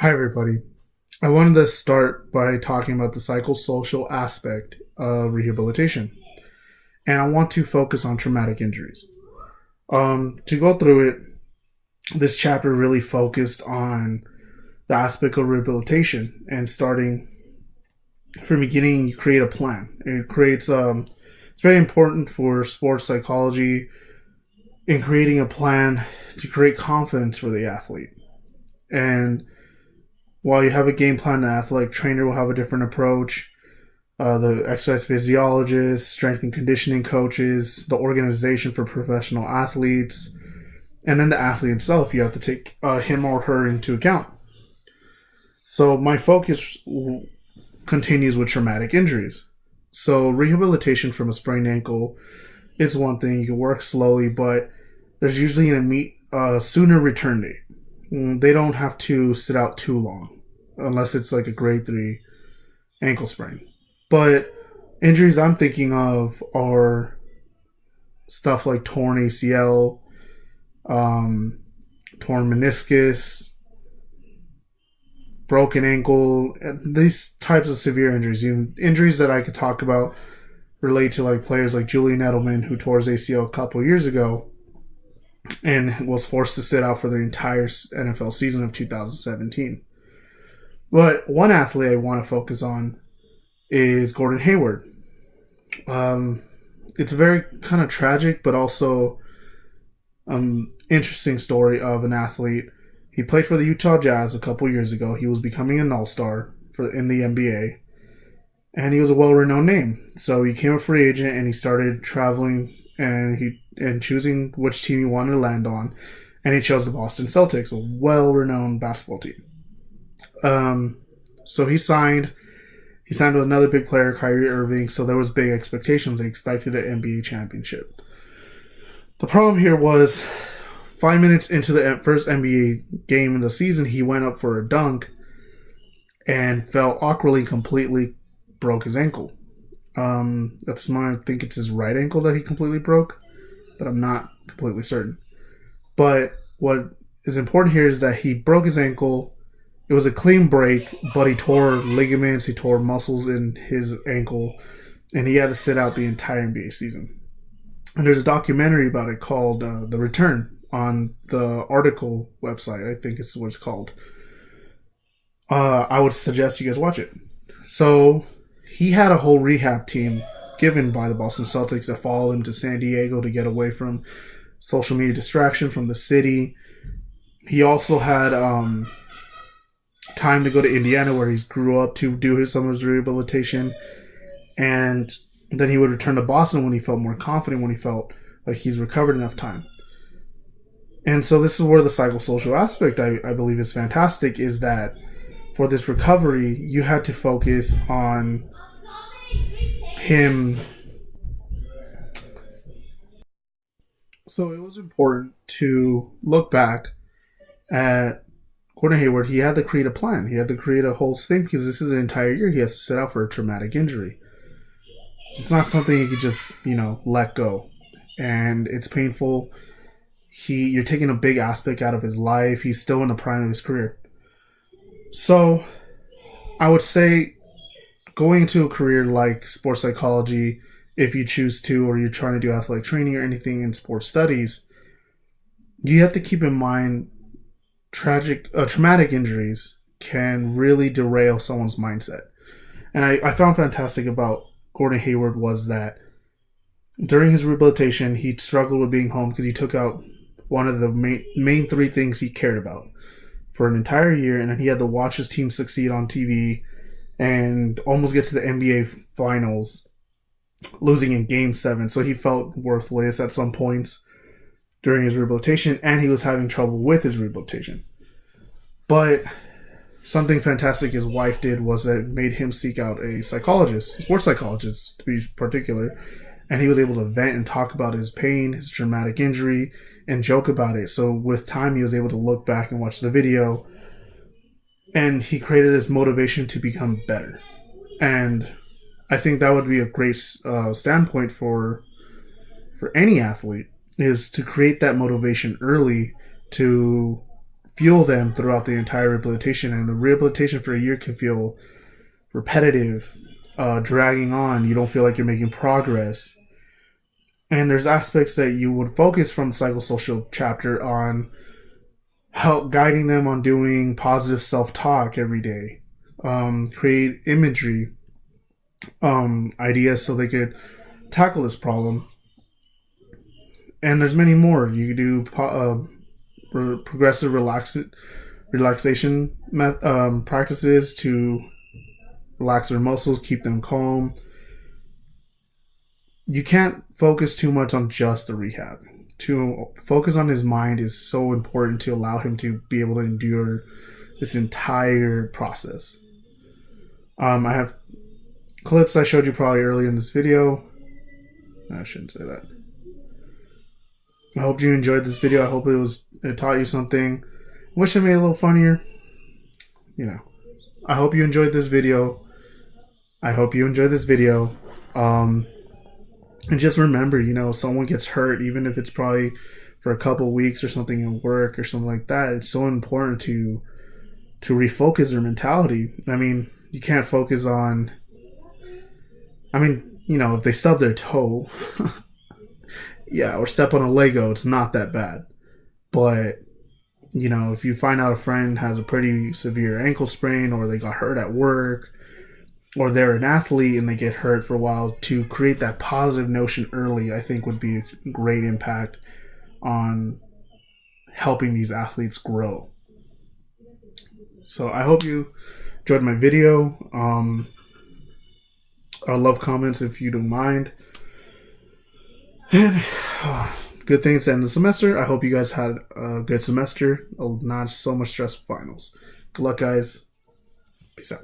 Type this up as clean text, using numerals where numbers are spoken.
Hi, everybody. I wanted to start by talking about the psychosocial aspect of rehabilitation, and I want to focus on traumatic injuries. To go through it, this chapter really focused on the aspect of rehabilitation and starting from the beginning. You create a plan. It's very important for sports psychology in creating a plan to create confidence for the athlete. And while you have a game plan, the athletic trainer will have a different approach. The exercise physiologists, strength and conditioning coaches, the organization for professional athletes, and then the athlete himself. You have to take him or her into account. So my focus continues with traumatic injuries. So rehabilitation from a sprained ankle is one thing. You can work slowly, but there's usually a sooner return date. They don't have to sit out too long, unless it's like a grade 3 ankle sprain. But injuries I'm thinking of are stuff like torn ACL, torn meniscus, broken ankle, these types of severe injuries. Injuries that I could talk about relate to like players like Julian Edelman, who tore his ACL a couple years ago and was forced to sit out for the entire NFL season of 2017. But one athlete I want to focus on is Gordon Hayward. It's a very kind of tragic, but also interesting story of an athlete. He played for the Utah Jazz a couple years ago. He was becoming an all-star in the NBA, and he was a well-renowned name. So he became a free agent, and he started traveling and choosing which team he wanted to land on, and he chose the Boston Celtics, a well-renowned basketball team. So he signed with another big player, Kyrie Irving, so there was big expectations. They expected an NBA championship. The problem here was 5 minutes into the first NBA game of the season, he went up for a dunk and fell awkwardly, completely broke his ankle. At this moment, I think it's his right ankle that he completely broke, but I'm not completely certain. But what is important here is that he broke his ankle. It was a clean break, but he tore ligaments, he tore muscles in his ankle, and he had to sit out the entire NBA season. And there's a documentary about it called The Return on the Article website, I think is what it's called. I would suggest you guys watch it. So he had a whole rehab team given by the Boston Celtics that followed him to San Diego to get away from social media distraction from the city. He also had time to go to Indiana, where he grew up, to do some of his rehabilitation, and then he would return to Boston when he felt more confident, when he felt like he's recovered enough time. And so this is where the psychosocial aspect I believe is fantastic, is that for this recovery, you had to focus on him. So it was important to look back at Gordon Hayward. He had to create a plan. He had to create a whole thing, because this is an entire year he has to sit out for a traumatic injury. It's not something you could just, let go. And it's painful. You're taking a big aspect out of his life. He's still in the prime of his career. So I would say going into a career like sports psychology, if you choose to, or you're trying to do athletic training or anything in sports studies, you have to keep in mind traumatic injuries can really derail someone's mindset. And I found fantastic about Gordon Hayward was that during his rehabilitation, he struggled with being home because he took out one of the main three things he cared about for an entire year, and then he had to watch his team succeed on TV and almost get to the NBA Finals, losing in Game 7. So he felt worthless at some points during his rehabilitation, and he was having trouble with his rehabilitation. But something fantastic his wife did was that it made him seek out a psychologist, a sports psychologist to be particular, and he was able to vent and talk about his pain, his traumatic injury, and joke about it. So with time, he was able to look back and watch the video, and he created this motivation to become better. And I think that would be a great standpoint for any athlete, is to create that motivation early to fuel them throughout the entire rehabilitation. And the rehabilitation for a year can feel repetitive, dragging on. You don't feel like you're making progress. And there's aspects that you would focus from psychosocial chapter on help guiding them on doing positive self-talk every day, create imagery, ideas so they could tackle this problem. And there's many more. You do progressive relaxation practices to relax their muscles, keep them calm. You can't focus too much on just the rehab. To focus on his mind is so important to allow him to be able to endure this entire process. I have clips I showed you probably earlier in this video. I shouldn't say that. I hope you enjoyed this video. I hope it taught you something. Wish it made it a little funnier. I hope you enjoyed this video. And just remember, someone gets hurt, even if it's probably for a couple of weeks or something in work or something like that. It's so important to refocus their mentality. I mean, you can't focus on, if they stub their toe, yeah, or step on a Lego, it's not that bad. But, if you find out a friend has a pretty severe ankle sprain, or they got hurt at work, or they're an athlete and they get hurt for a while, to create that positive notion early, I think would be a great impact on helping these athletes grow. So I hope you enjoyed my video. I love comments if you don't mind. And good things to end the semester. I hope you guys had a good semester. Not so much stressful finals. Good luck, guys. Peace out.